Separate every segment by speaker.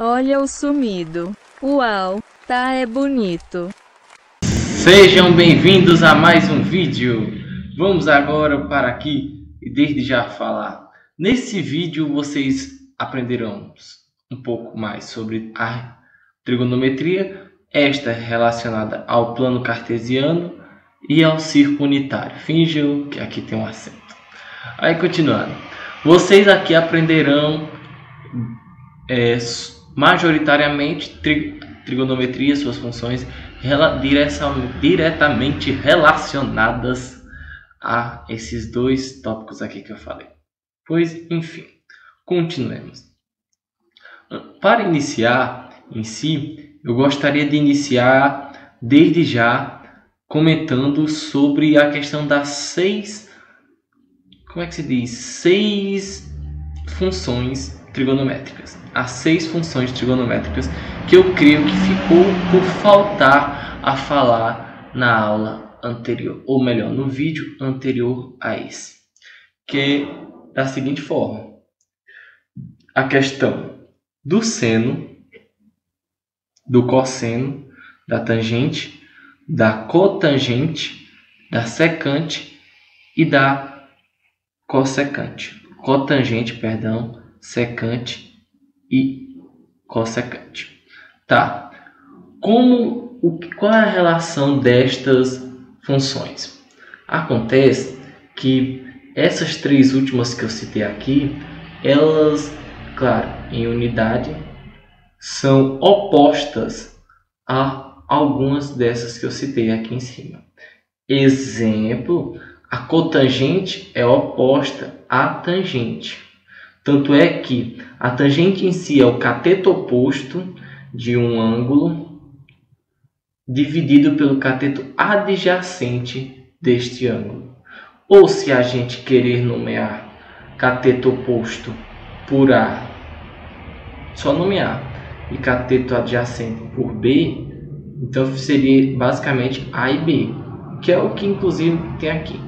Speaker 1: Olha o sumido. Uau, tá é bonito.
Speaker 2: Sejam bem-vindos a mais um vídeo. Vamos agora para aqui e desde já falar. Nesse vídeo vocês aprenderão um pouco mais sobre a trigonometria, esta relacionada ao plano cartesiano e ao círculo unitário. Finjam que aqui tem um acento. Aí continuando, vocês aqui aprenderão majoritariamente trigonometria, suas funções diretamente relacionadas a esses dois tópicos aqui que eu falei. Pois, enfim, continuemos. Para iniciar em si, eu gostaria de iniciar desde já comentando sobre a questão das seis funções trigonométricas. As 6 funções trigonométricas que eu creio que ficou por faltar a falar na aula anterior, ou melhor, no vídeo anterior a esse, que é da seguinte forma: a questão do seno, do cosseno, da tangente, da cotangente, da secante e da cossecante. Cotangente, perdão, secante e cossecante. Tá. Qual é a relação destas funções? Acontece que essas 3 últimas que eu citei aqui, elas, claro, em unidade, são opostas a algumas dessas que eu citei aqui em cima. Exemplo, a cotangente é oposta à tangente. Tanto é que a tangente em si é o cateto oposto de um ângulo dividido pelo cateto adjacente deste ângulo. Ou se a gente querer nomear cateto oposto por A, só nomear, e cateto adjacente por B, então seria basicamente A e B, que é o que inclusive tem aqui.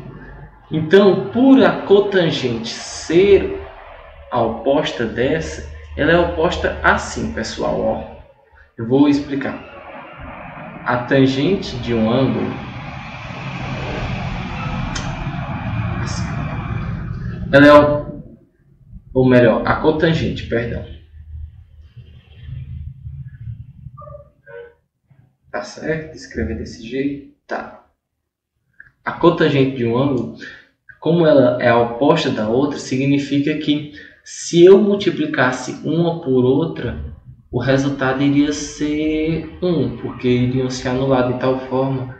Speaker 2: Então, por a cotangente ser a oposta dessa, ela é oposta assim, pessoal. Ó. Eu vou explicar. A tangente de um ângulo, assim, ela é, ou melhor, a cotangente, perdão. Tá certo? Escrever desse jeito? Tá. A cotangente de um ângulo, como ela é a oposta da outra, significa que se eu multiplicasse uma por outra, o resultado iria ser 1, porque iriam se anular de tal forma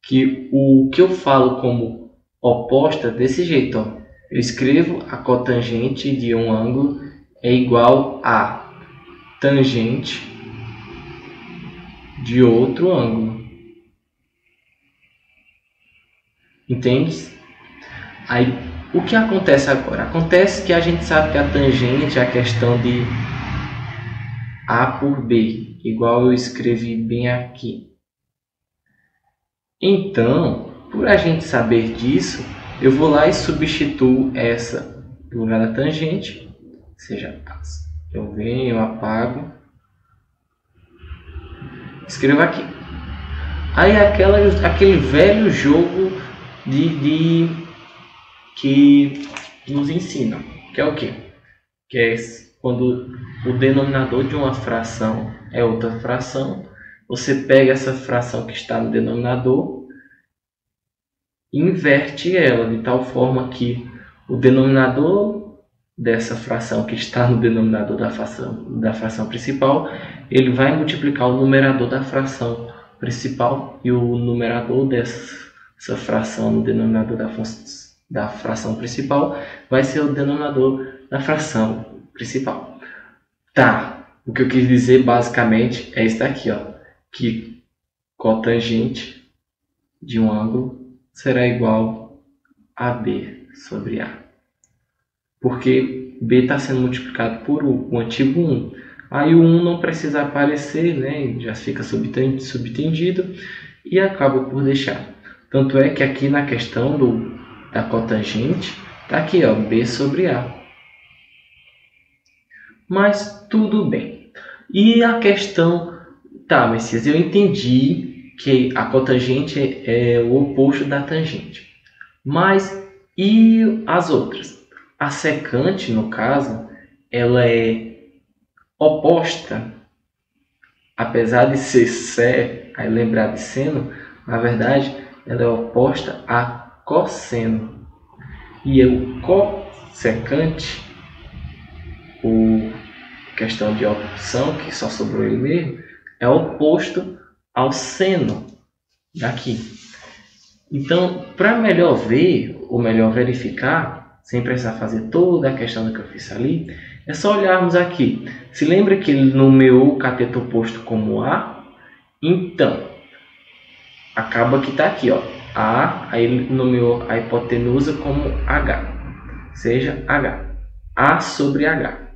Speaker 2: que o que eu falo como oposta, desse jeito, ó, eu escrevo a cotangente de um ângulo é igual a tangente de outro ângulo. Entende? Aí, o que acontece agora? Acontece que a gente sabe que a tangente é a questão de A por B, igual eu escrevi bem aqui. Então, por a gente saber disso, eu vou lá e substituo essa no lugar da tangente, seja, eu venho, eu apago, escrevo aqui. Aí aquele velho jogo que nos ensina, que é o quê? Que é quando o denominador de uma fração é outra fração, você pega essa fração que está no denominador e inverte ela de tal forma que o denominador dessa fração que está no denominador da fração principal, ele vai multiplicar o numerador da fração principal e o numerador dessa fração no denominador da fração principal vai ser o denominador da fração principal. Tá, o que eu quis dizer basicamente é isso daqui, ó, que cotangente de um ângulo será igual a B sobre A. Porque B está sendo multiplicado por o antigo 1. Aí o 1 não precisa aparecer, né? Já fica subtendido e acaba por deixar. Tanto é que aqui na questão da cotangente, está aqui, ó, B sobre A. Mas tudo bem. E a questão... Tá, Messias, eu entendi que a cotangente é o oposto da tangente. Mas e as outras? A secante, no caso, ela é oposta, apesar de ser sé, aí lembrar de seno, na verdade, ela é oposta a cosseno. E o cossecante, o questão de opção, que só sobrou ele mesmo, é oposto ao seno daqui. Então, para melhor ver, ou melhor verificar, sem precisar fazer toda a questão que eu fiz ali, é só olharmos aqui. Se lembra que ele nomeou o cateto oposto como A? Então, acaba que está aqui, ó, A, aí ele nomeou a hipotenusa como H, seja H, A sobre H.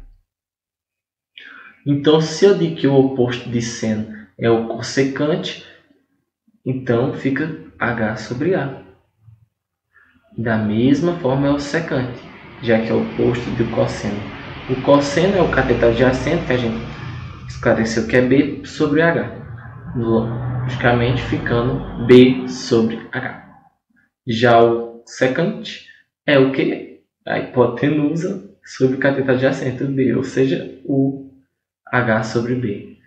Speaker 2: Então, se eu digo que o oposto de seno é o cossecante, então fica H sobre A. Da mesma forma é o secante, já que é o oposto do cosseno. O cosseno é o cateto adjacente, que a gente esclareceu que é B sobre H. Logicamente ficando B sobre H. Já o secante é o que? A hipotenusa sobre o cateto adjacente, o B, ou seja, o H sobre B.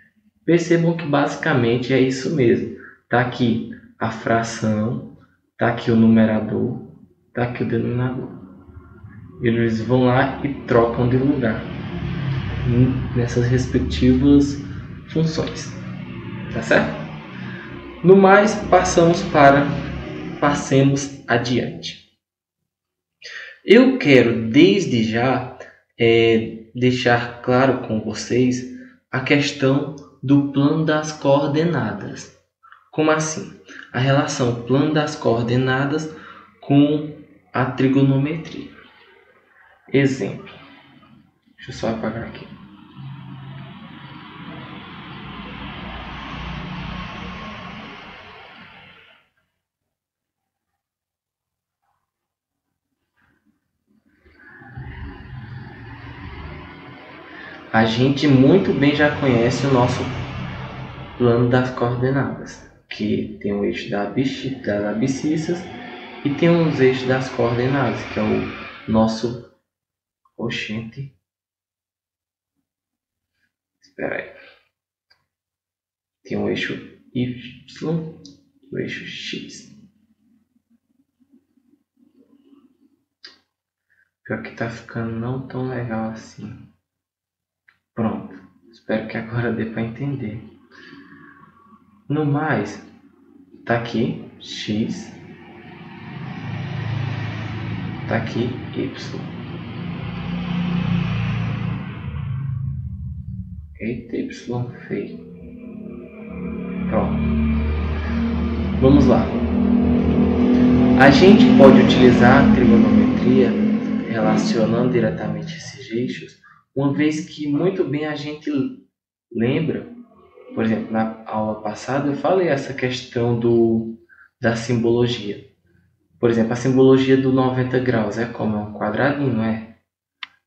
Speaker 2: Percebam que basicamente é isso mesmo. Está aqui a fração, está aqui o numerador, está aqui o denominador. Eles vão lá e trocam de lugar nessas respectivas funções. Tá certo? No mais, passemos adiante. Eu quero desde já deixar claro com vocês a questão do plano das coordenadas. Como assim? A relação plano das coordenadas com a trigonometria. Exemplo. Deixa eu só apagar aqui. A gente muito bem já conhece o nosso plano das coordenadas, que tem o eixo das abscissas e tem os eixos das coordenadas, que é o nosso... Oxente. Espera aí. Tem o eixo Y e o eixo X. Pior que tá ficando não tão legal assim. Pronto. Espero que agora dê para entender. No mais, tá aqui X. Tá aqui Y. Eita, Y feio. Pronto. Vamos lá. A gente pode utilizar a trigonometria relacionando diretamente esses eixos, uma vez que muito bem a gente lembra, por exemplo, na aula passada eu falei essa questão da simbologia. Por exemplo, a simbologia do 90 graus é como? É um quadradinho, não é?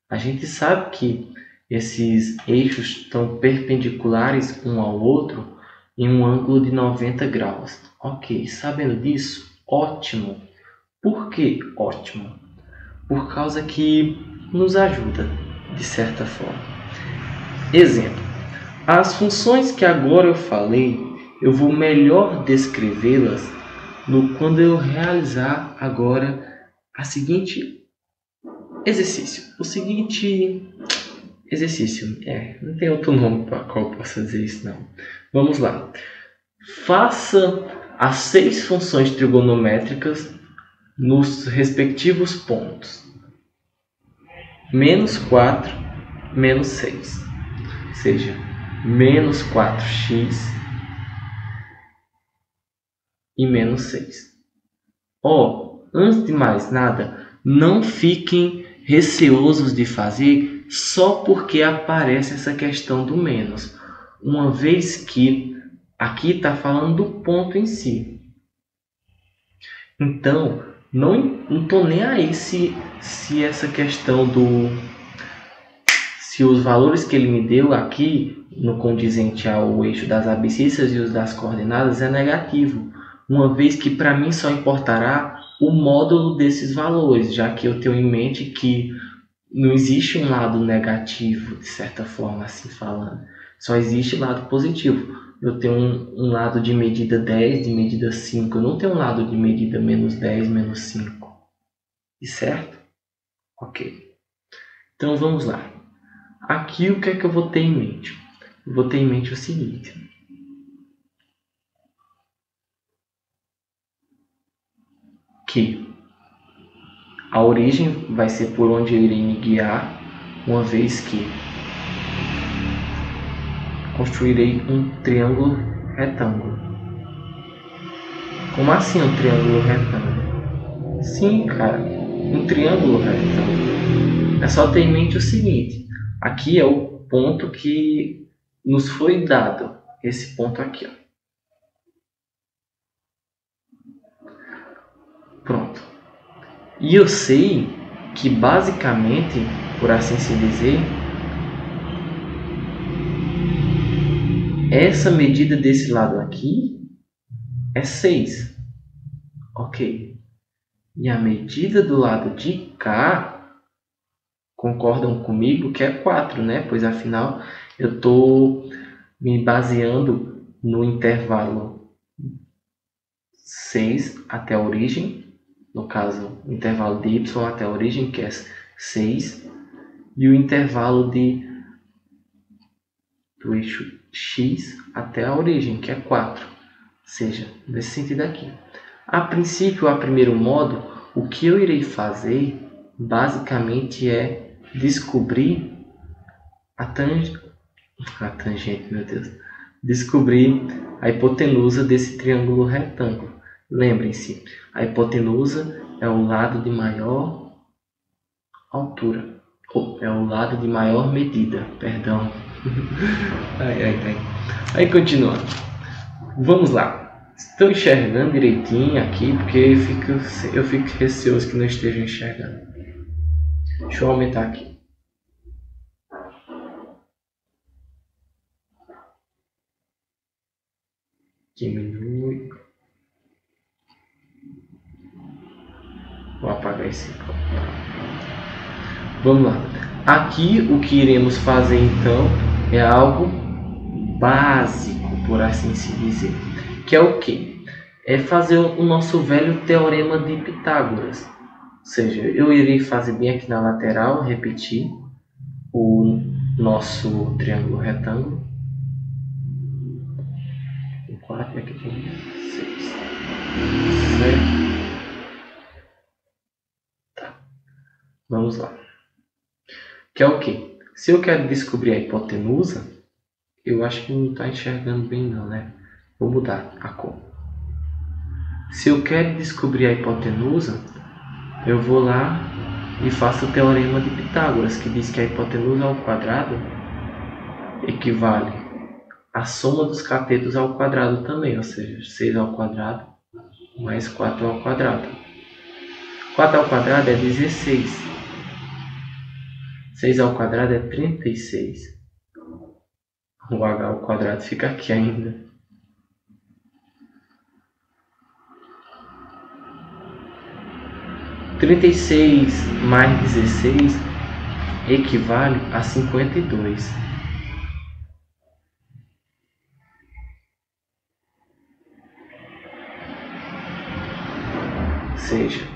Speaker 2: A gente sabe que esses eixos estão perpendiculares um ao outro em um ângulo de 90 graus. Ok, sabendo disso, ótimo. Por que ótimo? Por causa que nos ajuda, de certa forma. Exemplo. As funções que agora eu falei, eu vou melhor descrevê-las quando eu realizar agora o seguinte exercício. Não tem outro nome para qual eu possa dizer isso, não. Vamos lá. Faça as 6 funções trigonométricas nos respectivos pontos. Menos 4, menos 6. Ou seja, menos 4x e menos 6. Antes de mais nada, não fiquem receosos de fazer só porque aparece essa questão do menos, uma vez que aqui está falando do ponto em si. Então, não estou nem aí se essa questão se os valores que ele me deu aqui, no condizente ao eixo das abscissas e os das coordenadas, é negativo, uma vez que para mim só importará o módulo desses valores, já que eu tenho em mente que não existe um lado negativo, de certa forma, assim falando. Só existe lado positivo. Eu tenho um lado de medida 10, de medida 5. Eu não tenho um lado de medida menos 10, menos 5. E certo? Ok. Então vamos lá. Aqui o que é que eu vou ter em mente? Eu vou ter em mente o seguinte. Que a origem vai ser por onde eu irei me guiar, uma vez que construirei um triângulo retângulo. Como assim um triângulo retângulo? Sim, cara, um triângulo retângulo. É só ter em mente o seguinte. Aqui é o ponto que nos foi dado. Esse ponto aqui, ó. Pronto. E eu sei que basicamente, por assim se dizer, essa medida desse lado aqui é 6. Ok. E a medida do lado de cá, concordam comigo que é 4, né? Pois afinal eu estou me baseando no intervalo 6 até a origem. No caso, o intervalo de y até a origem, que é 6. E o intervalo do eixo x até a origem, que é 4. Ou seja, nesse sentido aqui. A princípio, a primeiro modo, o que eu irei fazer, basicamente, é descobrir a tangente, meu Deus. Descobrir a hipotenusa desse triângulo retângulo. Lembrem-se, a hipotenusa é o lado de maior altura, ou é o lado de maior medida, perdão. Aí continuando. Vamos lá. Estou enxergando direitinho aqui, porque eu fico receoso que não esteja enxergando. Deixa eu aumentar aqui. Diminui. Vou apagar esse. Vamos lá. Aqui o que iremos fazer então é algo básico, por assim se dizer. Que é o quê? É fazer o nosso velho teorema de Pitágoras. Ou seja, eu irei fazer bem aqui na lateral, repetir o nosso triângulo retângulo. 4 e aqui tem 6. Certo? Vamos lá. Que é o quê? Se eu quero descobrir a hipotenusa, eu acho que não está enxergando bem não, né? Vou mudar a cor. Se eu quero descobrir a hipotenusa, eu vou lá e faço o teorema de Pitágoras, que diz que a hipotenusa ao quadrado equivale à soma dos catetos ao quadrado também, ou seja, 6 ao quadrado mais 4 ao quadrado. 4 ao quadrado é 16. 6 ao quadrado é 36. O h ao quadrado fica aqui ainda. Trinta e seis mais 16 equivale a 52. Ou seja,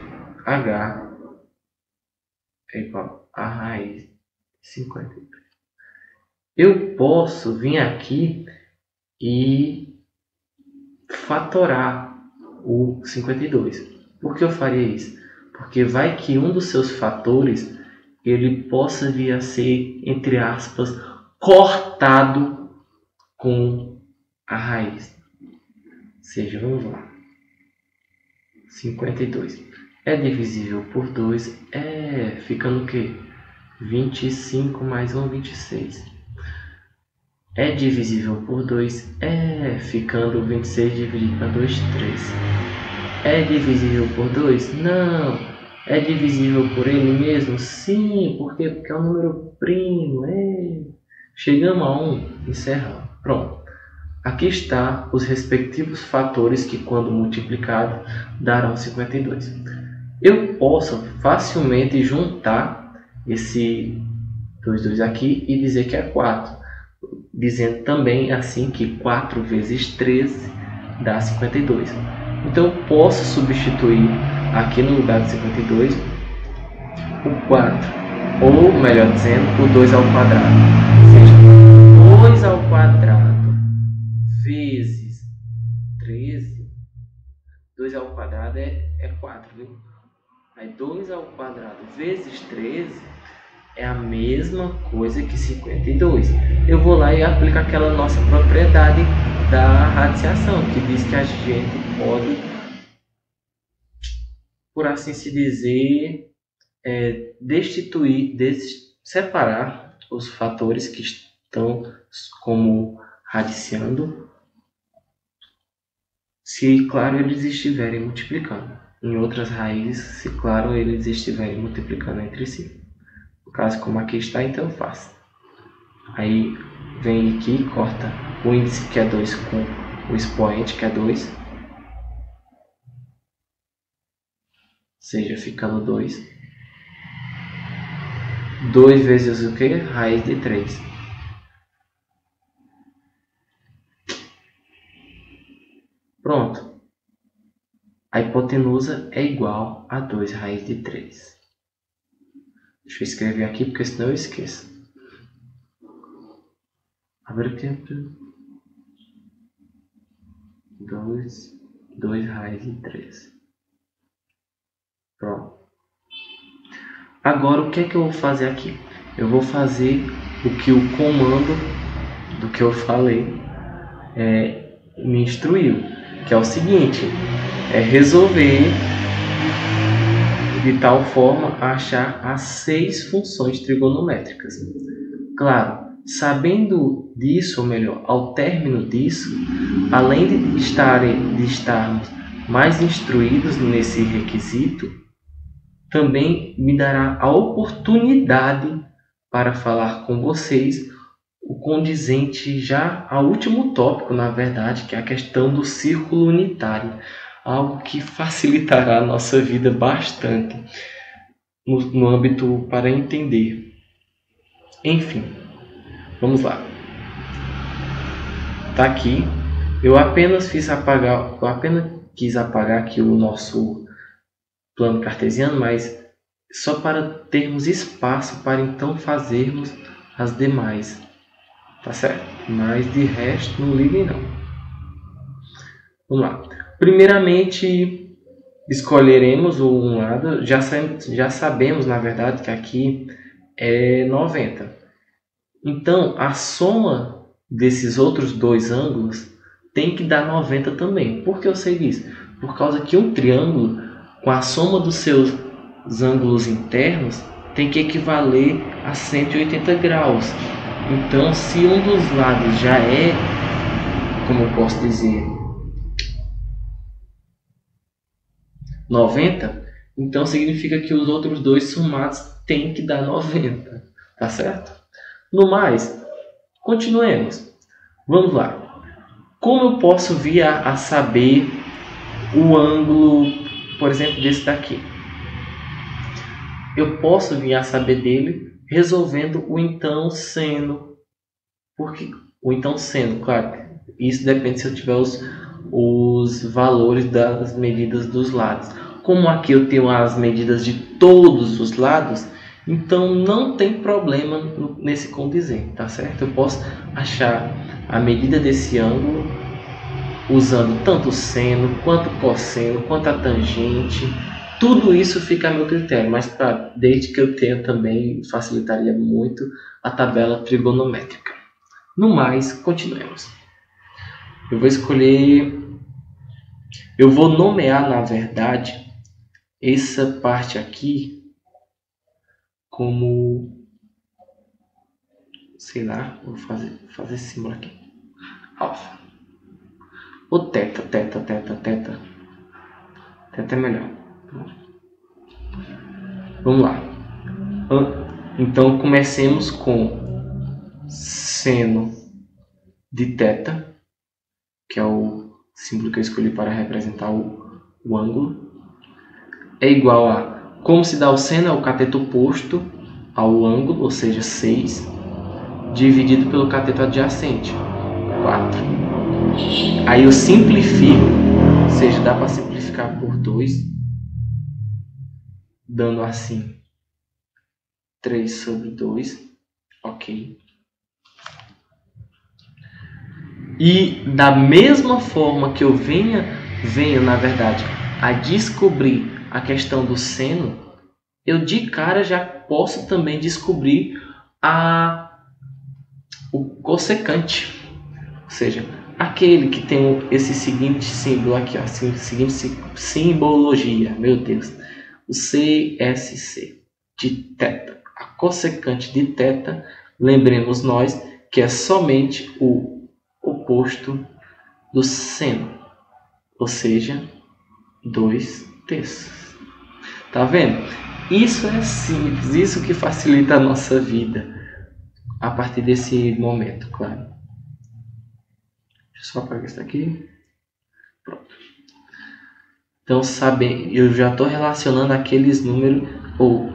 Speaker 2: h é igual a raiz de 53. Eu posso vir aqui e fatorar o 52. Por que eu faria isso? Porque vai que um dos seus fatores ele possa vir a ser, entre aspas, cortado com a raiz. Ou seja, vamos lá. 52. É divisível por 2, ficando o quê? 25 mais 1, 26. É divisível por 2, ficando 26 dividido para 2, 3. É divisível por 2? Não. É divisível por ele mesmo? Sim. Por quê? Porque é um número primo. Chegamos a 1, encerramos. Pronto. Aqui está os respectivos fatores que, quando multiplicados, darão 52. Eu posso facilmente juntar esse 2 aqui e dizer que é 4. Dizendo também assim que 4 vezes 13 dá 52. Então eu posso substituir aqui no lugar de 52 o 4, ou melhor dizendo, o 2 ao quadrado. Ou seja, 2 ao quadrado vezes 13, 2 ao quadrado é 4, viu? Aí 2 ao quadrado vezes 13 é a mesma coisa que 52. Eu vou lá e aplico aquela nossa propriedade da radiciação, que diz que a gente pode, por assim se dizer, separar os fatores que estão como radiciando, se, claro, eles estiverem multiplicando. Em outras raízes, se, claro, eles estiverem multiplicando entre si. No caso, como aqui está, então eu faço. Aí vem aqui, corta o índice que é 2 com o expoente que é 2. Ou seja, fica no 2. 2 vezes o que? Raiz de 3. Pronto. A hipotenusa é igual a 2 raiz de 3. Deixa eu escrever aqui, porque senão eu esqueço. Abre o tempo. 2 raiz de 3. Pronto. Agora, o que é que eu vou fazer aqui? Eu vou fazer o que o comando do que eu falei me instruiu. Que é o seguinte. É resolver de tal forma a achar as 6 funções trigonométricas. Claro, sabendo disso, ou melhor, ao término disso, além de estarmos mais instruídos nesse requisito, também me dará a oportunidade para falar com vocês o condizente já ao último tópico, na verdade, que é a questão do círculo unitário. Algo que facilitará a nossa vida bastante no âmbito para entender. Enfim, vamos lá. Tá aqui. Eu apenas quis apagar aqui o nosso plano cartesiano, mas só para termos espaço para então fazermos as demais. Tá certo? Mas de resto não liguem não. Vamos lá. Primeiramente, escolheremos um lado. Já sabemos, na verdade, que aqui é 90. Então, a soma desses outros dois ângulos tem que dar 90 também. Por que eu sei disso? Por causa que um triângulo, com a soma dos seus ângulos internos, tem que equivaler a 180 graus. Então, se um dos lados já é, como eu posso dizer, 90, então significa que os outros dois somados têm que dar 90, tá certo? No mais, continuemos. Vamos lá. Como eu posso vir a saber o ângulo, por exemplo, desse daqui? Eu posso vir a saber dele resolvendo o então seno. Porque o então seno, claro, isso depende se eu tiver os valores das medidas dos lados. Como aqui eu tenho as medidas de todos os lados, então não tem problema nesse condizente, tá certo? Eu posso achar a medida desse ângulo usando tanto o seno, quanto o cosseno, quanto a tangente. Tudo isso fica a meu critério, mas claro, desde que eu tenha também, facilitaria muito a tabela trigonométrica. No mais, continuemos. Eu vou nomear, na verdade, essa parte aqui como, sei lá, vou fazer esse símbolo aqui, alfa. Ou teta é melhor. Vamos lá. Então comecemos com seno de θ, que é o símbolo que eu escolhi para representar o ângulo, é igual a, como se dá o seno, é o cateto oposto ao ângulo, ou seja, 6, dividido pelo cateto adjacente, 4. Aí eu simplifico, ou seja, dá para simplificar por 2, dando assim 3 sobre 2, ok. E da mesma forma que eu venho na verdade, a descobrir a questão do seno, eu de cara já posso também descobrir o cossecante, ou seja, aquele que tem esse seguinte símbolo aqui, ó, seguinte simbologia, meu Deus, o CSC de θ, a cossecante de θ, lembremos nós que é somente o oposto do seno, ou seja, 2/3. Tá vendo? Isso é simples, isso que facilita a nossa vida a partir desse momento, claro. Deixa eu só apagar isso aqui. Pronto. Então, eu já estou relacionando aqueles números, eu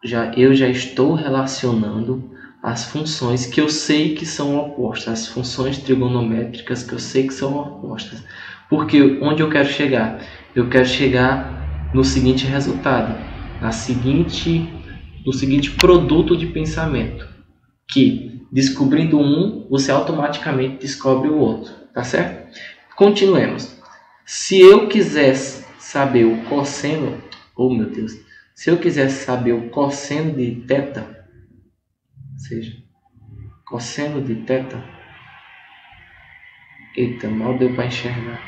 Speaker 2: já estou relacionando as funções que eu sei que são opostas, as funções trigonométricas que eu sei que são opostas. Porque onde eu quero chegar? Eu quero chegar no seguinte resultado, no seguinte produto de pensamento, que descobrindo um, você automaticamente descobre o outro, tá certo? Continuemos. Se eu quisesse saber o cosseno, meu Deus, se eu quisesse saber o cosseno de θ, ou seja, cosseno de θ, eita, mal deu para enxergar.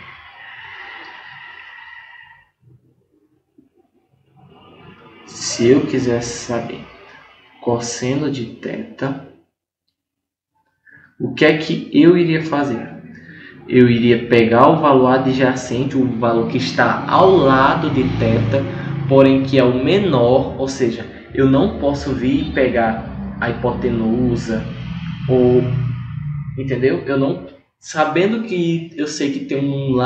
Speaker 2: Se eu quisesse saber cosseno de θ, o que é que eu iria fazer? Eu iria pegar o valor adjacente, o valor que está ao lado de θ, porém que é o menor, ou seja, eu não posso vir e pegar a hipotenusa, ou, entendeu? Eu não, sabendo que eu sei que tem um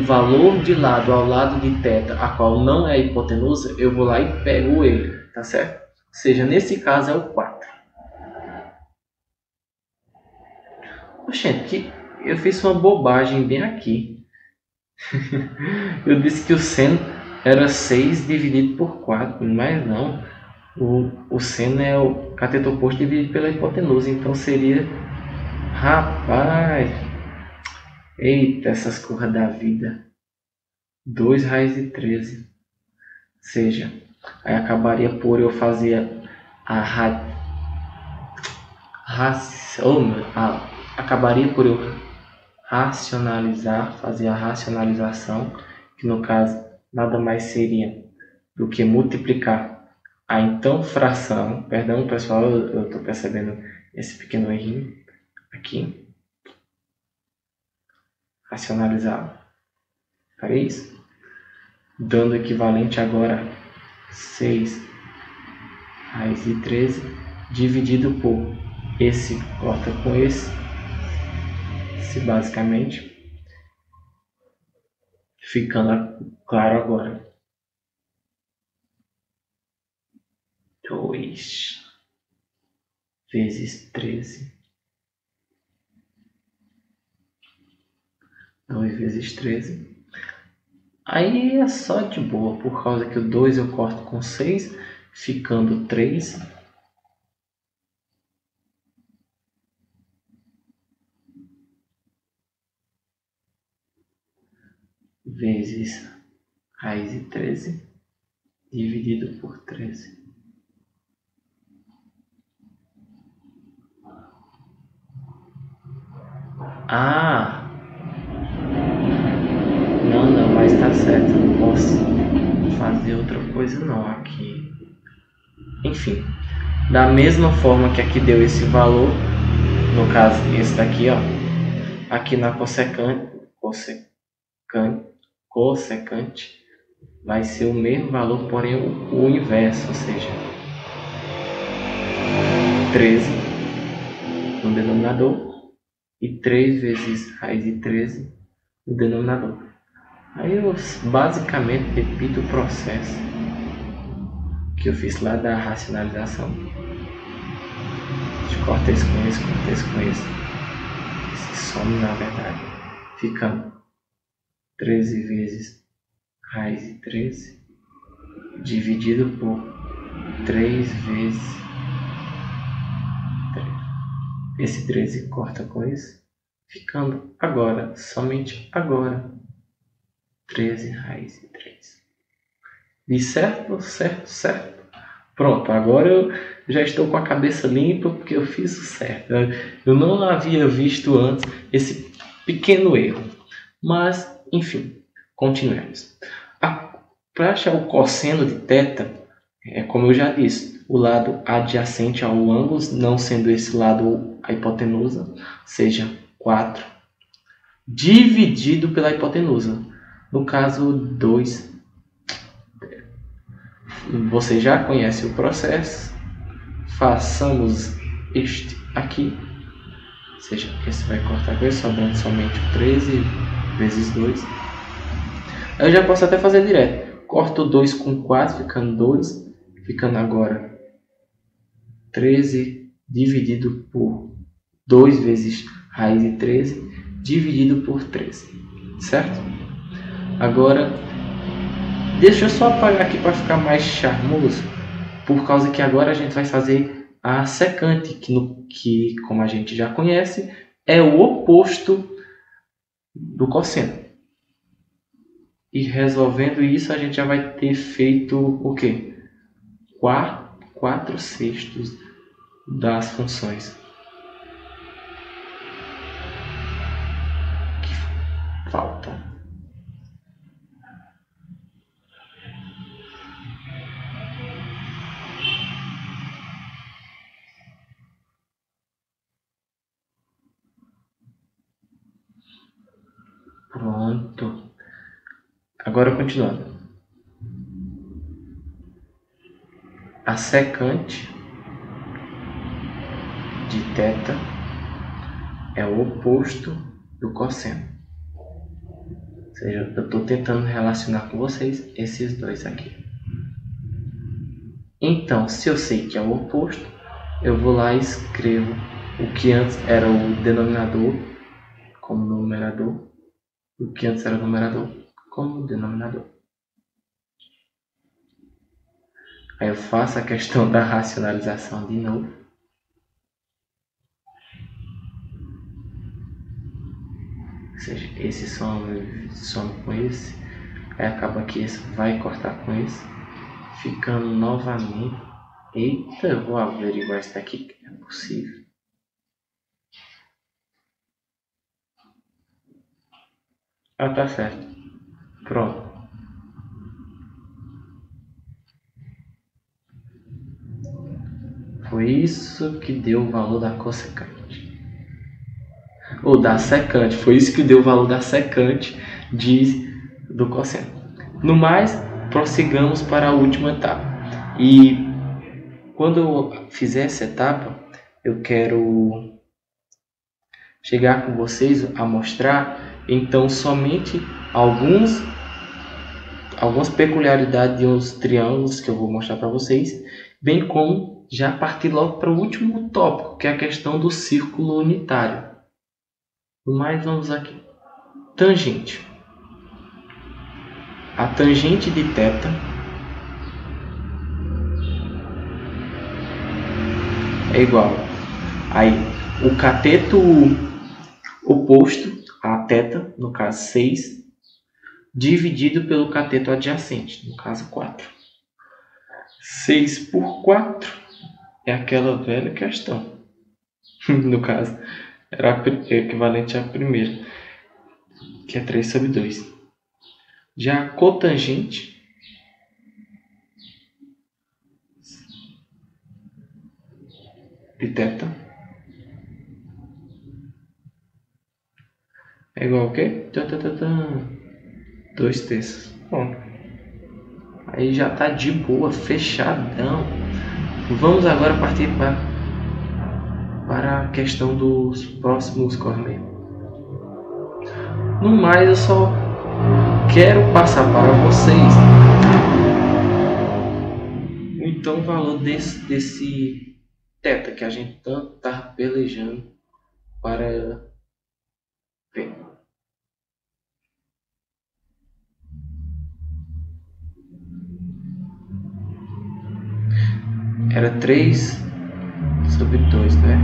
Speaker 2: valor de lado ao lado de θ, a qual não é a hipotenusa, eu vou lá e pego ele, tá certo? Ou seja, nesse caso é o 4. Oxente, eu fiz uma bobagem bem aqui. Eu disse que o seno era 6 dividido por 4, mas não. O seno é o cateto oposto dividido pela hipotenusa, então seria... Rapaz! Eita, essas coisas da vida. 2 raiz de 13. Ou seja, aí acabaria por eu fazer acabaria por eu fazer a racionalização, que no caso nada mais seria do que multiplicar a então fração, perdão pessoal, eu estou percebendo esse pequeno errinho aqui, racionalizar, para isso, dando equivalente agora 6 raiz de 13 dividido por esse corta com esse basicamente, ficando claro agora. 2 vezes 13. 2 vezes 13. Aí é só de boa, por causa que o 2 eu corto com 6, ficando 3. Vezes raiz de 13 dividido por 13. Não, mas tá certo, eu não posso fazer outra coisa não aqui. Enfim, da mesma forma que aqui deu esse valor, no caso esse daqui, ó, aqui na cossecante vai ser o mesmo valor, porém o inverso, ou seja, 13 no denominador e 3 vezes raiz de 13 no denominador. Aí eu basicamente repito o processo que eu fiz lá da racionalização. A gente corta isso com isso, corta isso com isso. Esse some, na verdade, ficando 13 vezes raiz de 13 dividido por 3 vezes 3. Esse 13 corta com isso, ficando agora, somente agora, 13 raiz de 3. De certo, certo, certo. Pronto, agora eu já estou com a cabeça limpa porque eu fiz o certo. Eu não havia visto antes esse pequeno erro. Mas, enfim, continuemos. Para achar o cosseno de θ, como eu já disse, o lado adjacente ao ângulo, não sendo esse lado a hipotenusa, seja 4, dividido pela hipotenusa. No caso 2, você já conhece o processo. Façamos este aqui. Ou seja, esse vai cortar com esse, sobrando somente 13 vezes 2. Eu já posso até fazer direto. Corto 2 com 4, ficando 2. Ficando agora 13 dividido por 2 vezes raiz de 13, dividido por 13. Certo? Agora, deixa eu só apagar aqui para ficar mais charmoso. Por causa que agora a gente vai fazer a secante, que como a gente já conhece, é o oposto do cosseno. E resolvendo isso, a gente já vai ter feito o quê? 4/6 das funções. Que falta. Pronto. Agora continuando. A secante de θ é o oposto do cosseno. Ou seja, eu estou tentando relacionar com vocês esses dois aqui. Então, se eu sei que é o oposto, eu vou lá e escrevo o que antes era o denominador como numerador, o que antes era o numerador como denominador. Aí eu faço a questão da racionalização de novo. Ou seja, esse some com esse. Aí acaba que esse vai cortar com esse. Ficando novamente. Eita, eu vou averiguar isso daqui, que é possível. Ah, tá certo. Pronto. Foi isso que deu o valor da cossecante. Ou da secante. Foi isso que deu o valor da secante do cosseno. No mais, prossigamos para a última etapa. E quando eu fizer essa etapa, eu quero chegar com vocês a mostrar, então, somente algumas peculiaridades de uns triângulos que eu vou mostrar para vocês, bem como já partir logo para o último tópico, que é a questão do círculo unitário. Mas vamos aqui. Tangente. A tangente de θ é igual aí o cateto oposto a θ, no caso 6, dividido pelo cateto adjacente, no caso 4. 6 por 4 é aquela velha questão. No caso, era equivalente à primeira, que é 3/2. Já a cotangente de θ é igual ao quê? 2/3. Bom, aí já tá de boa, fechadão. Vamos agora partir para para a questão dos próximos corre. No mais, eu só quero passar para vocês então o valor desse teta que a gente tanto está pelejando para ver. Era 3/2, né?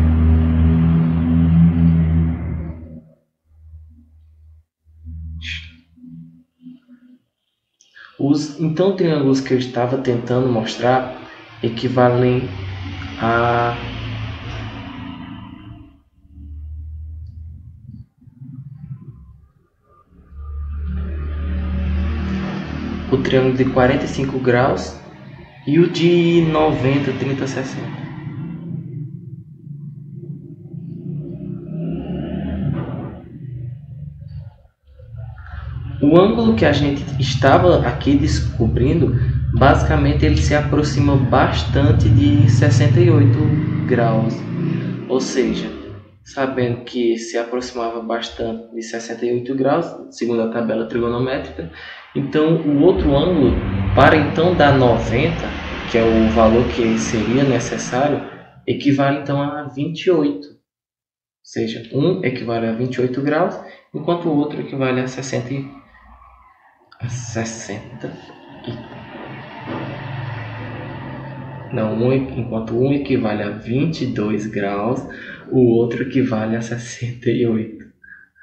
Speaker 2: Os então triângulos que eu estava tentando mostrar equivalem a o triângulo de 45 graus e o de 90, 30, 60. O ângulo que a gente estava aqui descobrindo, basicamente ele se aproxima bastante de 68 graus. Ou seja, sabendo que se aproximava bastante de 68 graus, segundo a tabela trigonométrica, então o outro ângulo, para então dar 90, que é o valor que seria necessário, equivale então a 28. Ou seja, um equivale a 28 graus, enquanto o outro equivale a 60. Não, enquanto um equivale a 22 graus, o outro equivale a 68.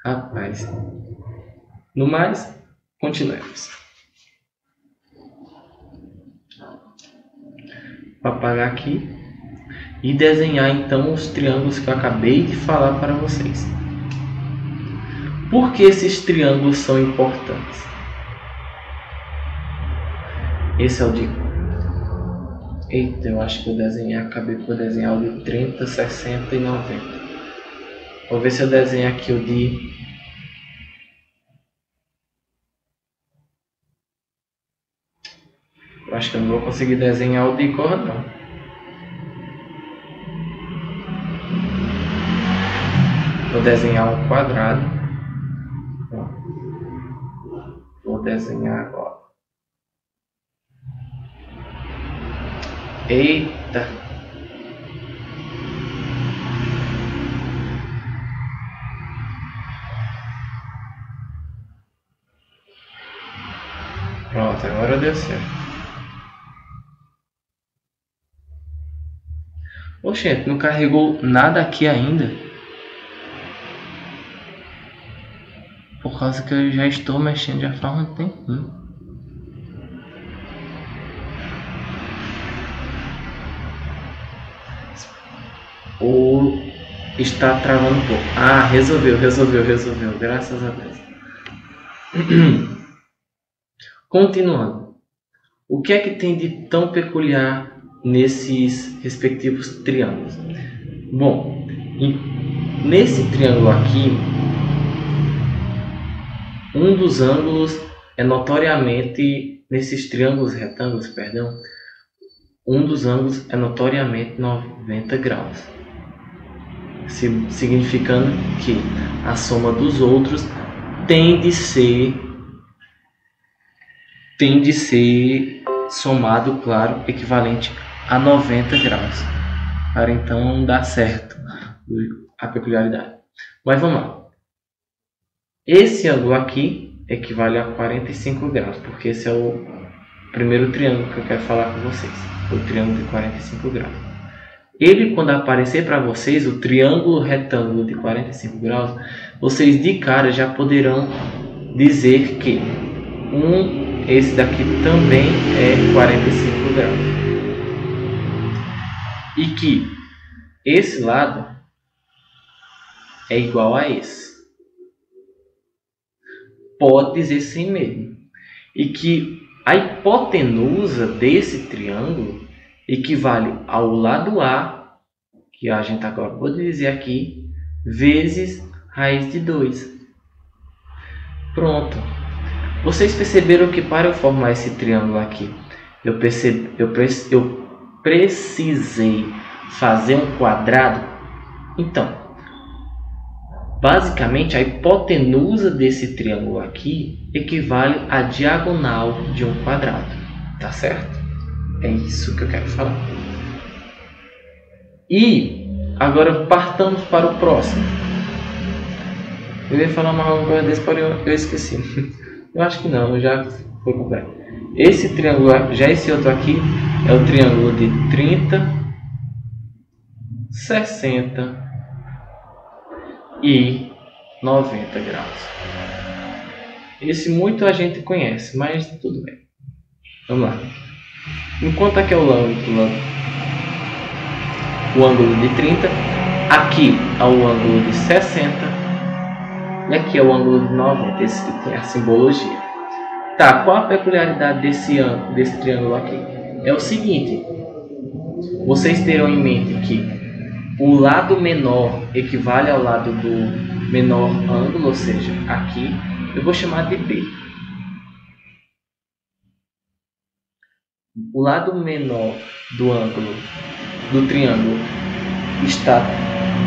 Speaker 2: Rapaz. No mais, continuemos. Vou apagar aqui e desenhar então os triângulos que eu acabei de falar para vocês. Por que esses triângulos são importantes? Esse é o de... Eita, eu acho que eu acabei por desenhar o de 30, 60 e 90. Vou ver se eu desenho aqui o de... Eu acho que eu não vou conseguir desenhar o de cor, não. Vou desenhar um quadrado. Vou desenhar agora. Eita! Pronto, agora deu certo. Oxente, não carregou nada aqui ainda. Por causa que eu já estou mexendo já faz um tempinho. Ou está travando um pouco. Ah, resolveu. Graças a Deus. Continuando. O que é que tem de tão peculiar nesses respectivos triângulos? Bom, nesse triângulo aqui, um dos ângulos é notoriamente, nesses triângulos retângulos, perdão, um dos ângulos é notoriamente 90 graus. Significando que a soma dos outros tem de ser somado, claro, equivalente a 90 graus, para então dar certo a peculiaridade. Mas vamos lá. Esse ângulo aqui equivale a 45 graus, porque esse é o primeiro triângulo que eu quero falar com vocês, o triângulo de 45 graus. Ele, quando aparecer para vocês, o triângulo retângulo de 45 graus, vocês de cara já poderão dizer que esse daqui também é 45 graus. E que esse lado é igual a esse. Pode dizer sim mesmo. E que a hipotenusa desse triângulo equivale ao lado A, que a gente agora pode dizer aqui, vezes raiz de 2. Pronto. Vocês perceberam que para eu formar esse triângulo aqui, eu precisei fazer um quadrado Então, basicamente, a hipotenusa desse triângulo aqui equivale à diagonal de um quadrado, tá certo? É isso que eu quero falar. E agora partamos para o próximo. Eu ia falar mais uma coisa desse, porém eu esqueci. Eu acho que não, já foi completo. Esse triângulo, já esse outro aqui, é o triângulo de 30, 60 e 90 graus. Esse muito a gente conhece, mas tudo bem. Vamos lá. Enquanto aqui é o ângulo de 30, aqui é o ângulo de 60 e aqui é o ângulo de 90, esse que tem a simbologia. Tá, qual a peculiaridade desse triângulo aqui? É o seguinte, vocês terão em mente que o lado menor equivale ao lado do menor ângulo, ou seja, aqui eu vou chamar de B. O lado menor do ângulo do triângulo está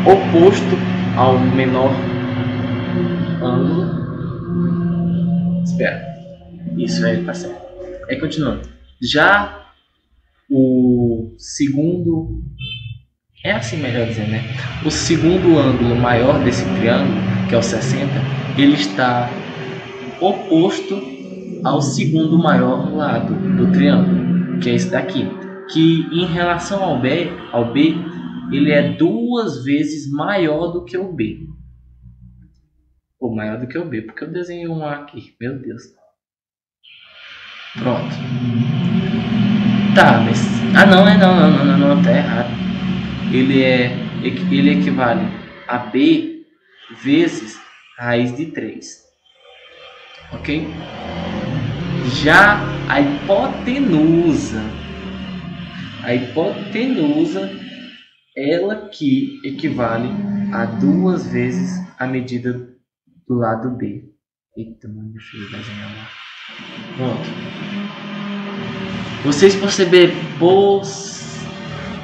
Speaker 2: oposto ao menor ângulo. Espera. Isso aí tá certo. Aí continuando. Já o segundo, é assim melhor dizer, né? O segundo ângulo maior desse triângulo, que é o 60, ele está oposto ao segundo maior lado do triângulo, que é esse daqui, que em relação ao B, ele é 2 vezes maior do que o B. Ou maior do que o B, porque eu desenhei um A aqui, meu Deus. Pronto. Tá, mas... Ah, não, tá errado. Ele equivale a B vezes raiz de 3. Ok? Já a hipotenusa, ela que equivale a 2 vezes a medida do lado B. Eita, mano, deixa eu desenhar lá. Pronto. Vocês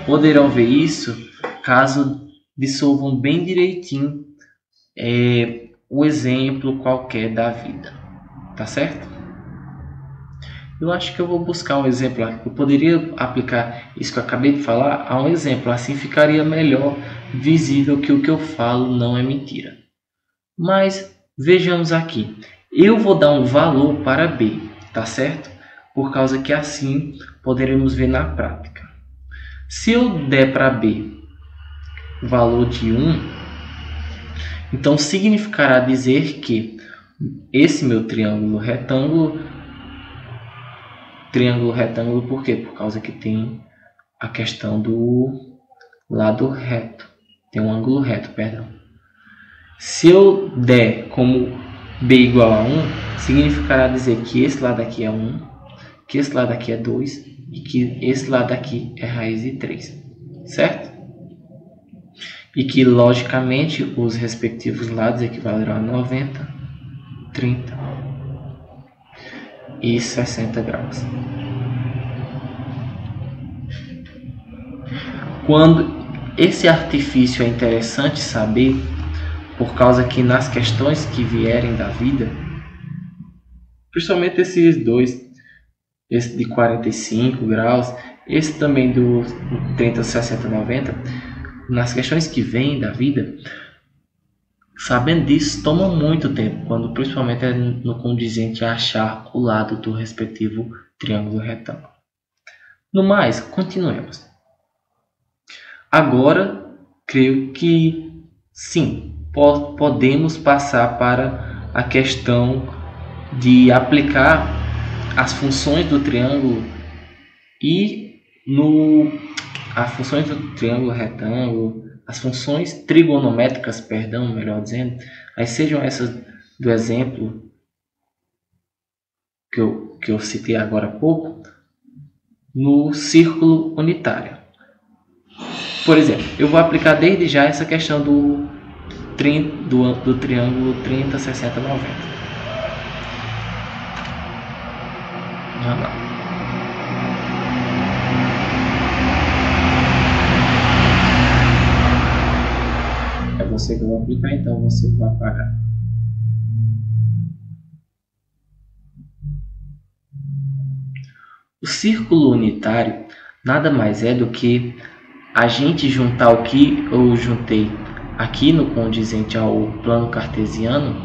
Speaker 2: poderão ver isso caso dissolvam bem direitinho o exemplo qualquer da vida. Tá certo? Eu acho que eu vou buscar um exemplo. Eu poderia aplicar isso que eu acabei de falar a um exemplo. Assim ficaria melhor visível que o que eu falo não é mentira. Mas vejamos aqui. Eu vou dar um valor para B, tá certo? Por causa que assim poderemos ver na prática. Se eu der para B o valor de 1, então significará dizer que esse meu triângulo retângulo, por quê? Por causa que tem a questão do lado reto, tem um ângulo reto, perdão. Se eu der como B igual a 1, significará dizer que esse lado aqui é 1, que esse lado aqui é 2 e que esse lado aqui é raiz de 3, certo? E que, logicamente, os respectivos lados equivalerão a 90, 30 e 60 graus. Quando esse artifício é interessante saber, por causa que nas questões que vierem da vida, principalmente esses dois, esse de 45 graus, esse também do 30, 60, 90, nas questões que vêm da vida, sabendo disso, toma muito tempo, quando principalmente é no condizente a achar o lado do respectivo triângulo retângulo. No mais, continuemos. Agora, creio que sim, podemos passar para a questão de aplicar as funções do triângulo e as funções do triângulo retângulo, as funções trigonométricas, perdão, melhor dizendo, aí sejam essas do exemplo que eu citei agora há pouco, no círculo unitário. Por exemplo, eu vou aplicar desde já essa questão do triângulo 30, 60, 90. Vamos lá. você que eu vou aplicar, então você vai apagar. O círculo unitário nada mais é do que a gente juntar o que eu juntei aqui no condizente ao plano cartesiano,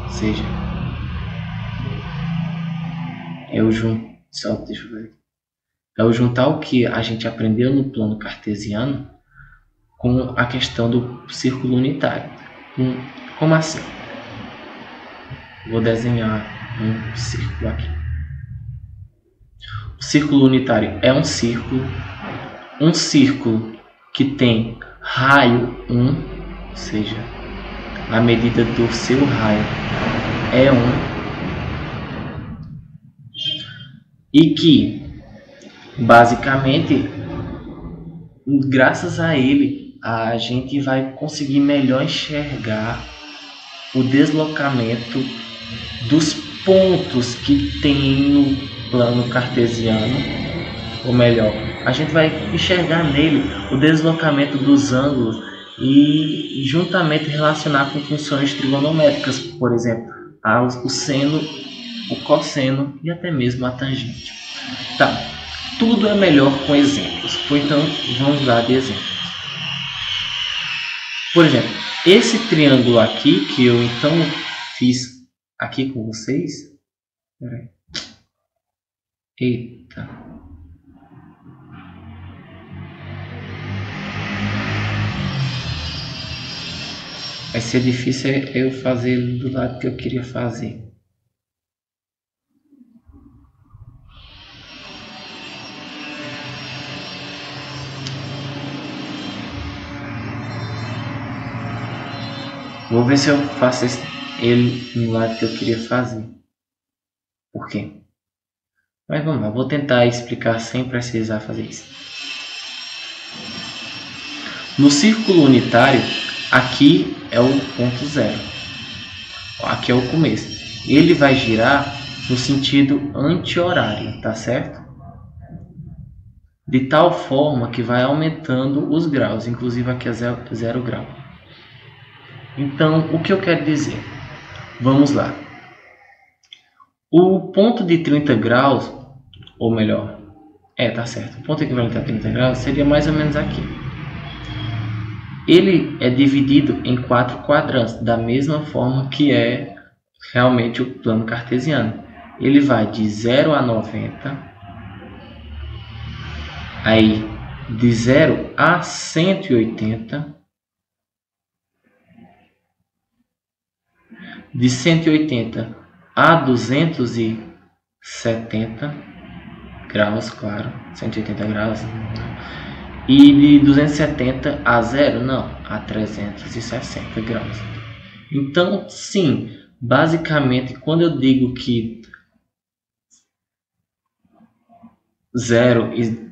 Speaker 2: ou seja, eu juntar o que a gente aprendeu no plano cartesiano com a questão do círculo unitário. Como assim? Vou desenhar um círculo aqui. O círculo unitário é um círculo que tem raio 1, ou seja, a medida do seu raio é 1, e que basicamente, graças a ele, a gente vai conseguir melhor enxergar o deslocamento dos pontos que tem no plano cartesiano, ou melhor, a gente vai enxergar nele o deslocamento dos ângulos e juntamente relacionar com funções trigonométricas, por exemplo, o seno, o cosseno e até mesmo a tangente. Tá, tudo é melhor com exemplos, então vamos lá de exemplos. Por exemplo, esse triângulo aqui que eu então fiz aqui com vocês. Peraí. Eita. Vai ser difícil eu fazer do lado que eu queria fazer. Vou ver se eu faço ele no lado que eu queria fazer. Por quê? Mas vamos lá, vou tentar explicar sem precisar fazer isso. No círculo unitário, aqui é o ponto zero. Aqui é o começo. Ele vai girar no sentido anti-horário, tá certo? De tal forma que vai aumentando os graus, inclusive aqui é 0 grau. Então, o que eu quero dizer? Vamos lá. O ponto de 30 graus, ou melhor, tá certo. O ponto equivalente a 30 graus seria mais ou menos aqui. Ele é dividido em 4 quadrantes, da mesma forma que é realmente o plano cartesiano. Ele vai de 0 a 90, aí de 0 a 180, de 180 a 270 graus, claro, 180 graus, e de 270 a 0, não, a 360 graus. Então, sim, basicamente, quando eu digo que 0 e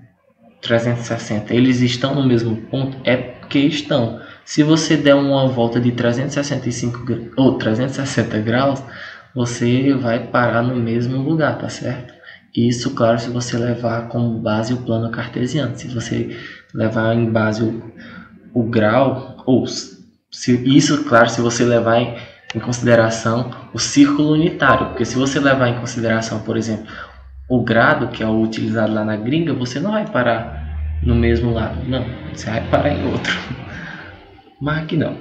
Speaker 2: 360 eles estão no mesmo ponto, é porque estão. Se você der uma volta de 365 ou 360 graus, você vai parar no mesmo lugar, tá certo? Isso, claro, se você levar como base o plano cartesiano. Se você levar em base o grau, ou isso, claro, se você levar em consideração o círculo unitário. Porque se você levar em consideração, por exemplo, o grado, que é o utilizado lá na gringa, você não vai parar no mesmo lado. Não, você vai parar em outro. Mas aqui não.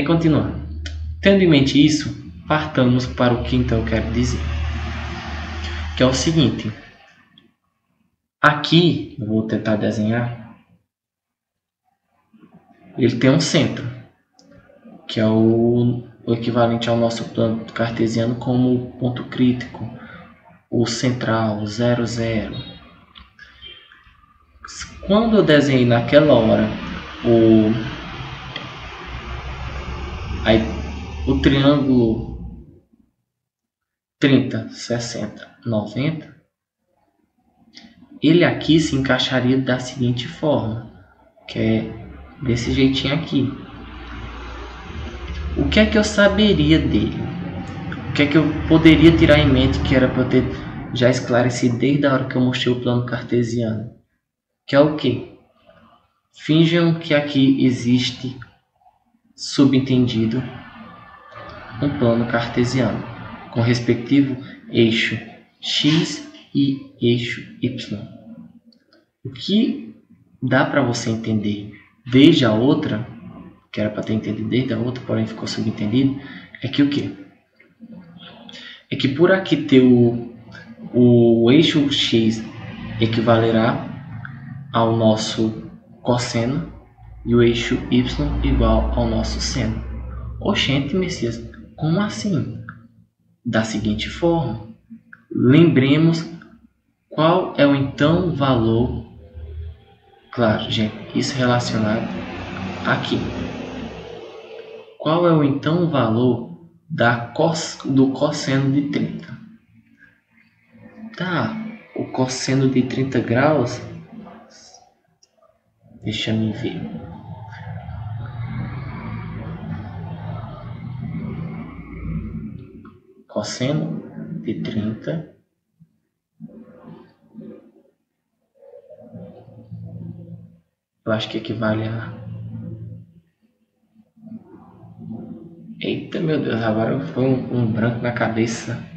Speaker 2: Continuando. Tendo em mente isso, partamos para o que então eu quero dizer. Que é o seguinte. Aqui, eu vou tentar desenhar. Ele tem um centro, que é o equivalente ao nosso plano cartesiano como ponto crítico, o central, 0, 0. Quando eu desenhei naquela hora o triângulo 30, 60, 90, ele aqui se encaixaria da seguinte forma, que é desse jeitinho aqui. O que é que eu saberia dele? O que é que eu poderia tirar em mente que era para eu ter já esclarecido desde a hora que eu mostrei o plano cartesiano? Que é o quê? Finjam que aqui existe subentendido um plano cartesiano com respectivo eixo x e eixo y. O que dá para você entender desde a outra, que era para ter entendido desde a outra, porém ficou subentendido, é que o quê? É que por aqui ter o eixo x equivalerá ao nosso cosseno e o eixo y igual ao nosso seno. Oxente, Messias, como assim? Da seguinte forma, lembremos qual é o então valor, claro, gente, isso relacionado aqui. Qual é o então valor do cosseno de 30? Tá, o cosseno de 30 graus, deixa eu ver. Cosseno de 30 eu acho que equivale a... Eita, meu Deus, agora foi um branco na cabeça.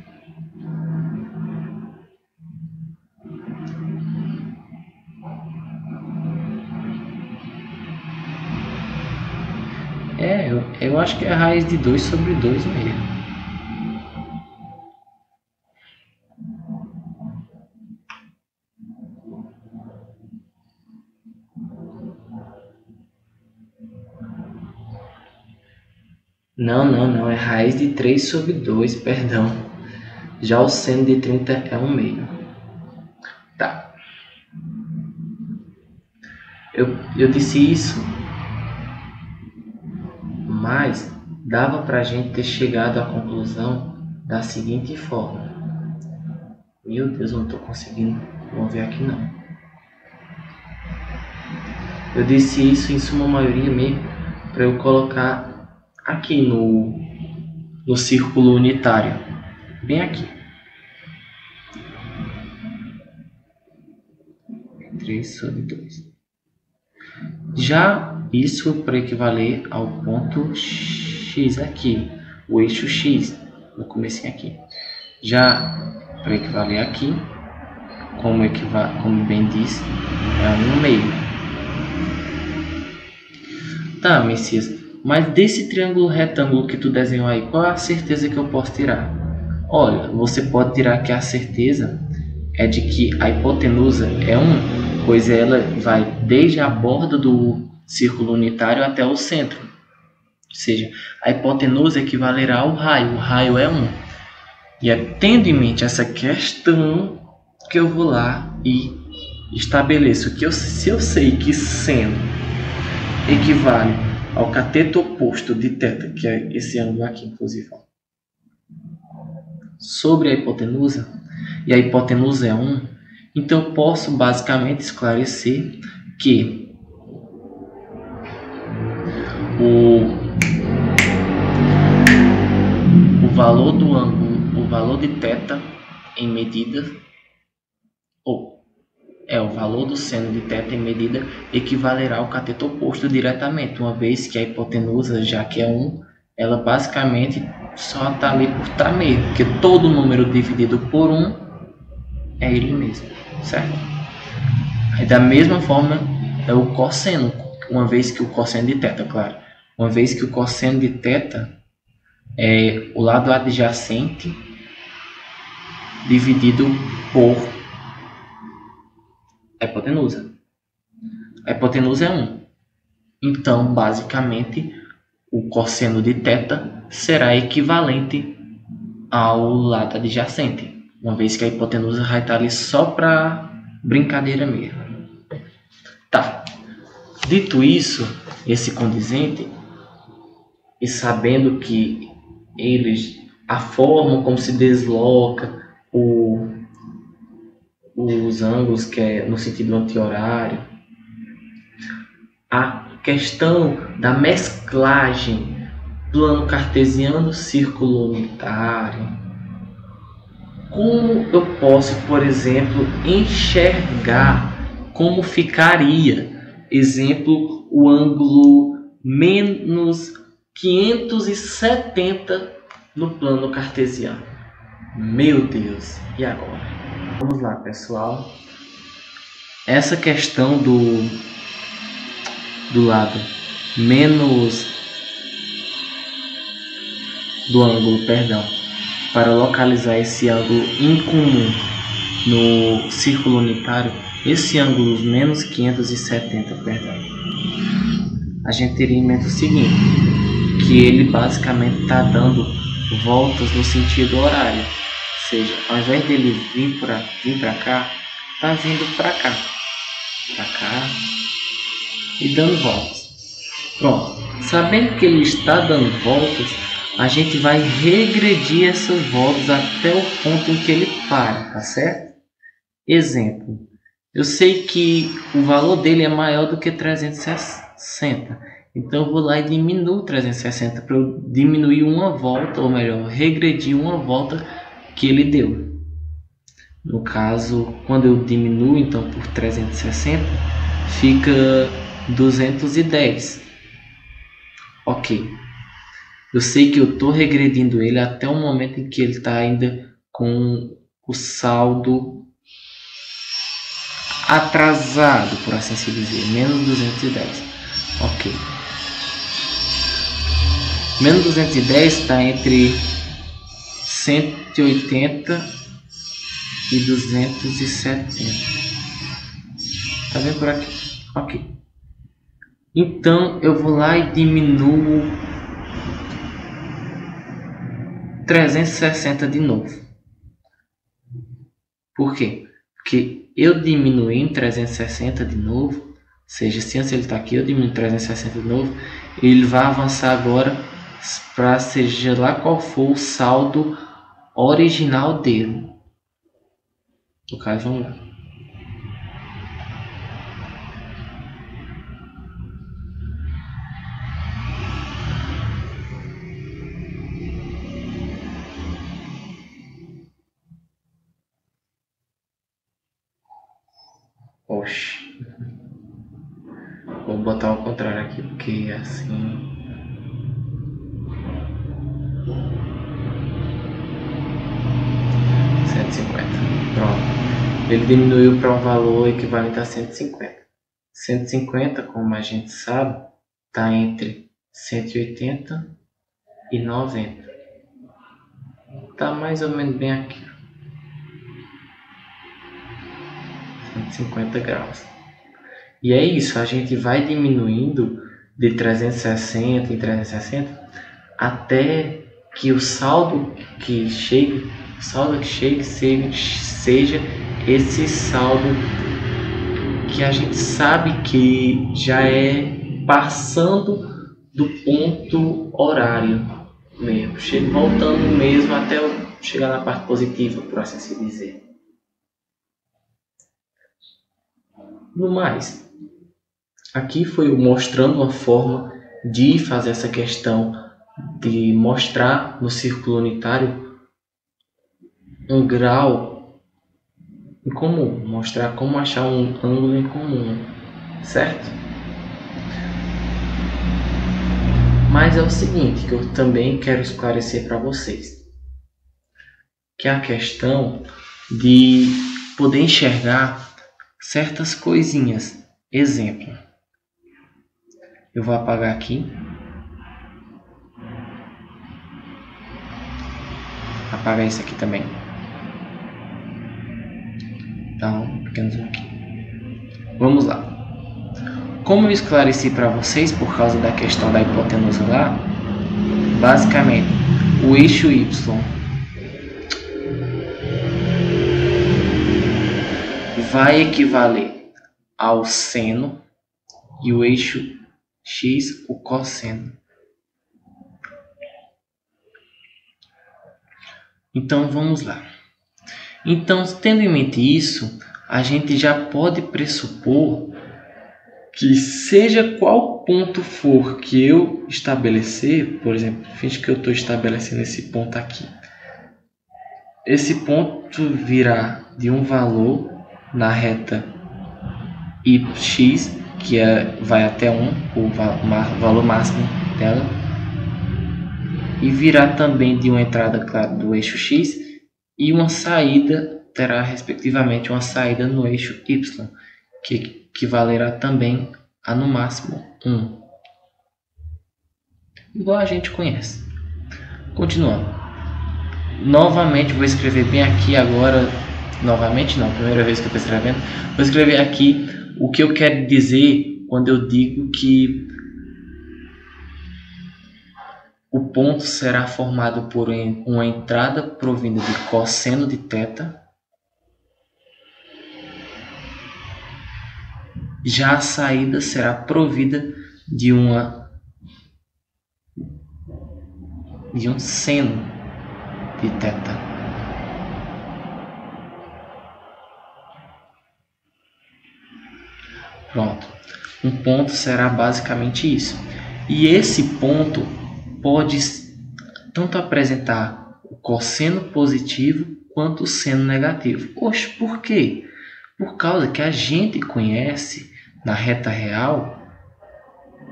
Speaker 2: Eu acho que é a raiz de 2 sobre 2 mesmo. Não, é raiz de 3 sobre 2, perdão. Já o seno de 30 é 1 meio. Tá. Eu disse isso, mas dava pra gente ter chegado à conclusão da seguinte forma. Meu Deus, eu não tô conseguindo mover aqui não. Eu disse isso em suma maioria mesmo para eu colocar aqui no círculo unitário, bem aqui. 3 sobre 2. Já isso para equivaler ao ponto x aqui, o eixo x, no comecinho aqui. Já para equivaler aqui, como bem disse, é 1 meio. Tá, Messias, mas desse triângulo retângulo que tu desenhou aí, qual é a certeza que eu posso tirar? Olha, você pode tirar que a certeza é de que a hipotenusa é 1, pois ela vai desde a borda do círculo unitário até o centro. Ou seja, a hipotenusa equivalerá ao raio, o raio é 1. E é tendo em mente essa questão que eu vou lá e estabeleço que se eu sei que seno equivale ao cateto oposto de θ, que é esse ângulo aqui, inclusive, ó, sobre a hipotenusa, e a hipotenusa é 1, então eu posso basicamente esclarecer que o valor do ângulo, o valor de θ em medida, o valor do seno de θ em medida equivalerá ao cateto oposto diretamente, uma vez que a hipotenusa, já que é 1, ela basicamente só está ali por estar mesmo, porque todo número dividido por 1 é ele mesmo, certo? Aí, da mesma forma é o cosseno, uma vez que o cosseno de θ, claro, uma vez que o cosseno de θ é o lado adjacente dividido por a hipotenusa. A hipotenusa é 1. Então, basicamente, o cosseno de θ será equivalente ao lado adjacente, uma vez que a hipotenusa vai estar ali só para brincadeira mesmo. Tá. Dito isso, esse condizente, e sabendo que a forma como se desloca os ângulos, que é no sentido anti-horário, a questão da mesclagem plano cartesiano, círculo unitário, como eu posso, por exemplo, enxergar como ficaria, exemplo, o ângulo menos 570 no plano cartesiano. Meu Deus, e agora? Vamos lá, pessoal. Essa questão do lado menos do ângulo, perdão, para localizar esse ângulo incomum no círculo unitário, esse ângulo menos 570, perdão, a gente teria em mente o seguinte, que ele basicamente está dando voltas no sentido horário, ou seja, ao invés dele vir para cá, está vindo para cá e dando voltas. Pronto, sabendo que ele está dando voltas, a gente vai regredir essas voltas até o ponto em que ele para, tá certo? Exemplo, eu sei que o valor dele é maior do que 360, então eu vou lá e diminuo 360 para eu diminuir uma volta, ou melhor, regredir uma volta que ele deu. No caso, quando eu diminuo então por 360, fica 210. Ok. Eu sei que eu estou regredindo ele até o momento em que ele está ainda com o saldo atrasado, por assim se dizer, menos 210. Ok. Menos 210 está entre 180 e 270. Tá vendo por aqui? Ok. Então eu vou lá e diminuo 360 de novo. Por quê? Porque eu diminuí em 360 de novo, ou seja, se antes ele está aqui, eu diminuo 360 de novo, ele vai avançar agora para seja lá qual for o saldo original dele. No caso, vamos lá. Oxe. Vou botar ao contrário aqui, porque assim... Pronto. Ele diminuiu para um valor equivalente a 150. 150, como a gente sabe, está entre 180 e 90. Está mais ou menos bem aqui. 150 graus. E é isso, a gente vai diminuindo de 360 em 360 até que o saldo que chegue seja esse saldo que a gente sabe que já é passando do ponto horário mesmo, voltando mesmo até chegar na parte positiva, por assim se dizer. No mais, aqui foi mostrando uma forma de fazer essa questão de mostrar no círculo unitário um grau em comum, mostrar como achar um ângulo em comum, certo? Mas é o seguinte que eu também quero esclarecer para vocês, que é a questão de poder enxergar certas coisinhas. Exemplo, eu vou apagar aqui, apagar isso aqui também. Então, pequeno zoom aqui. Vamos lá. Como eu esclareci para vocês por causa da questão da hipotenusa lá, basicamente o eixo Y vai equivaler ao seno e o eixo X o cosseno. Então vamos lá. Então, tendo em mente isso, a gente já pode pressupor que seja qual ponto for que eu estabelecer, por exemplo, finge que eu estou estabelecendo esse ponto aqui. Esse ponto virá de um valor na reta x, que vai até 1, o valor máximo dela, e virá também de uma entrada, claro, do eixo X, e uma saída terá respectivamente uma saída no eixo Y, que equivalerá também a no máximo 1. Igual a gente conhece. Continuando. Novamente vou escrever bem aqui agora. Novamente não, primeira vez que eu estou escrevendo. Vou escrever aqui o que eu quero dizer quando eu digo que o ponto será formado por uma entrada provinda de cosseno de θ. Já a saída será provida de um seno de θ. Pronto. Um ponto será basicamente isso. E esse ponto pode tanto apresentar o cosseno positivo quanto o seno negativo. Oxe, por quê? Por causa que a gente conhece na reta real.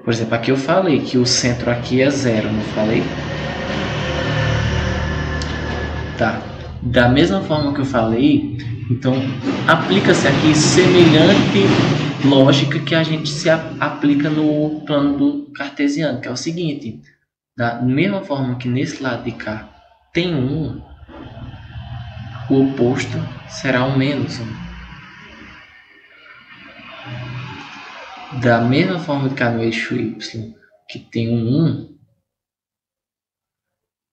Speaker 2: Por exemplo, aqui eu falei que o centro aqui é 0, não falei? Tá. Da mesma forma que eu falei, então aplica-se aqui semelhante lógica que a gente se aplica no plano do cartesiano, que é o seguinte: da mesma forma que nesse lado de cá tem 1, o oposto será o menos 1. Da mesma forma que cá no eixo Y, que tem um 1,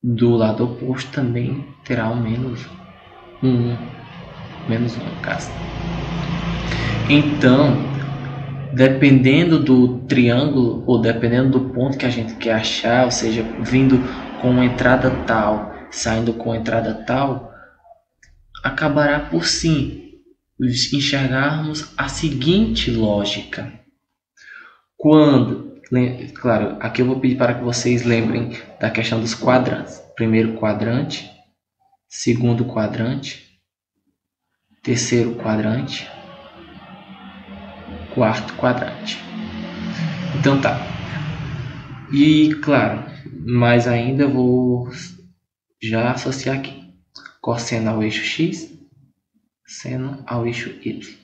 Speaker 2: do lado oposto também terá o menos 1. Menos 1 no caso. Então, dependendo do triângulo ou dependendo do ponto que a gente quer achar, ou seja, vindo com uma entrada tal, saindo com uma entrada tal, acabará por sim enxergarmos a seguinte lógica. Quando, claro, aqui eu vou pedir para que vocês lembrem da questão dos quadrantes. Primeiro quadrante, segundo quadrante, terceiro quadrante, quarto quadrante. Então tá. E claro, mais ainda vou já associar aqui cosseno ao eixo X, seno ao eixo Y.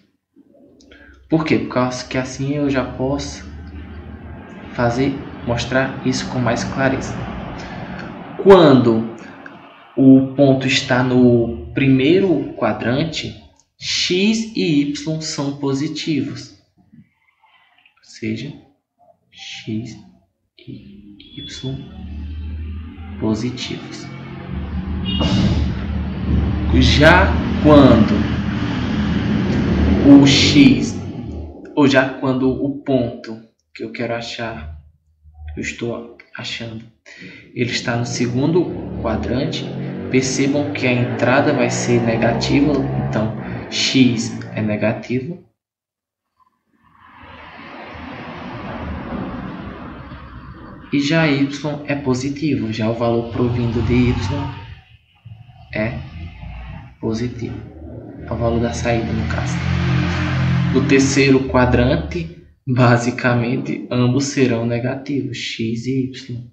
Speaker 2: Por quê? Por causa que assim eu já posso mostrar isso com mais clareza. Quando o ponto está no primeiro quadrante, X e Y são positivos. Ou seja, X e Y positivos. Já quando o X, ou já quando o ponto que eu quero achar, eu estou achando, ele está no segundo quadrante, percebam que a entrada vai ser negativa, então X é negativo. E já Y é positivo, já o valor provindo de Y é positivo. É o valor da saída, no caso. No terceiro quadrante, basicamente, ambos serão negativos, X e Y.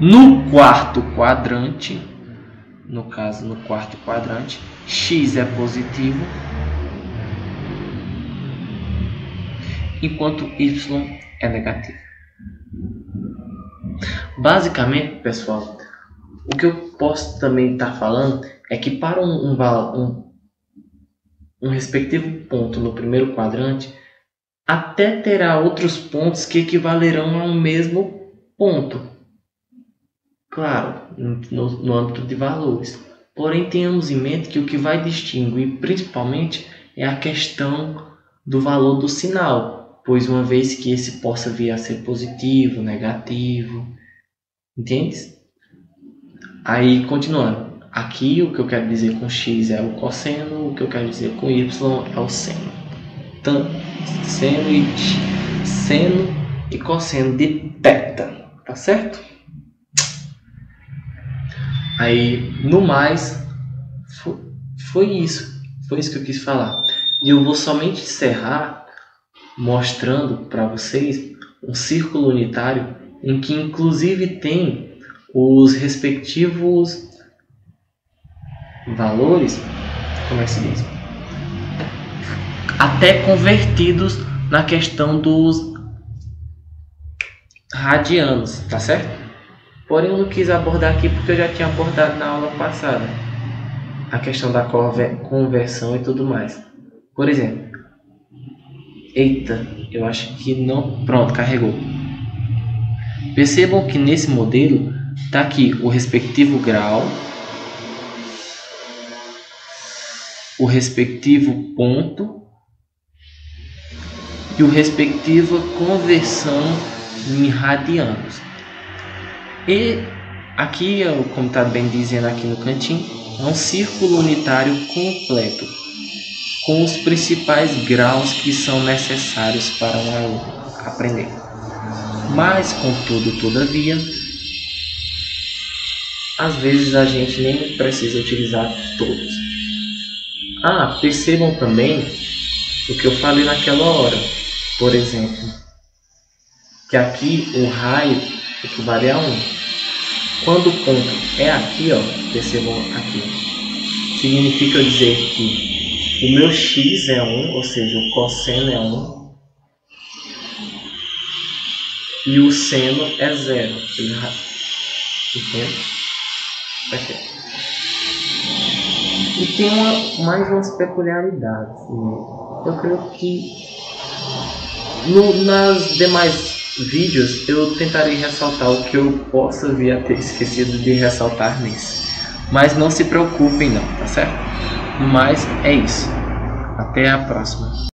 Speaker 2: No quarto quadrante, no caso, no quarto quadrante, X é positivo, enquanto Y é negativo. Basicamente, pessoal, o que eu posso também estar falando é que para um respectivo ponto no primeiro quadrante, até terá outros pontos que equivalerão ao mesmo ponto. Claro, no âmbito de valores. Porém, tenhamos em mente que o que vai distinguir principalmente é a questão do valor do sinal, pois uma vez que esse possa vir a ser positivo, negativo, entende? Aí, continuando, aqui o que eu quero dizer com X é o cosseno, o que eu quero dizer com Y é o seno. Então, seno e cosseno de θ, tá certo? Aí, no mais, foi isso que eu quis falar. E eu vou somente encerrar mostrando para vocês um círculo unitário em que inclusive tem os respectivos valores, como é que se diz? Até convertidos na questão dos radianos, tá certo? Porém eu não quis abordar aqui porque eu já tinha abordado na aula passada a questão da conversão e tudo mais. Por exemplo, eita, eu acho que não, pronto, carregou. Percebam que nesse modelo está aqui o respectivo grau, o respectivo ponto e o respectiva conversão em radianos. E aqui, como está bem dizendo aqui no cantinho, é um círculo unitário completo, com os principais graus que são necessários para um aluno aprender. Mas, contudo, todavia, às vezes a gente nem precisa utilizar todos. Percebam também o que eu falei naquela hora. Por exemplo, que aqui o raio equivale a 1. Quando o ponto é aqui, percebam aqui, significa dizer que o meu x é 1, ou seja, o cosseno é 1, e o seno é 0. Entende? Aqui. E tem mais umas peculiaridades. Eu creio que nas demais vídeos eu tentarei ressaltar o que eu possa vir a ter esquecido de ressaltar nesse. Mas não se preocupem não, tá certo? Mas é isso. Até a próxima.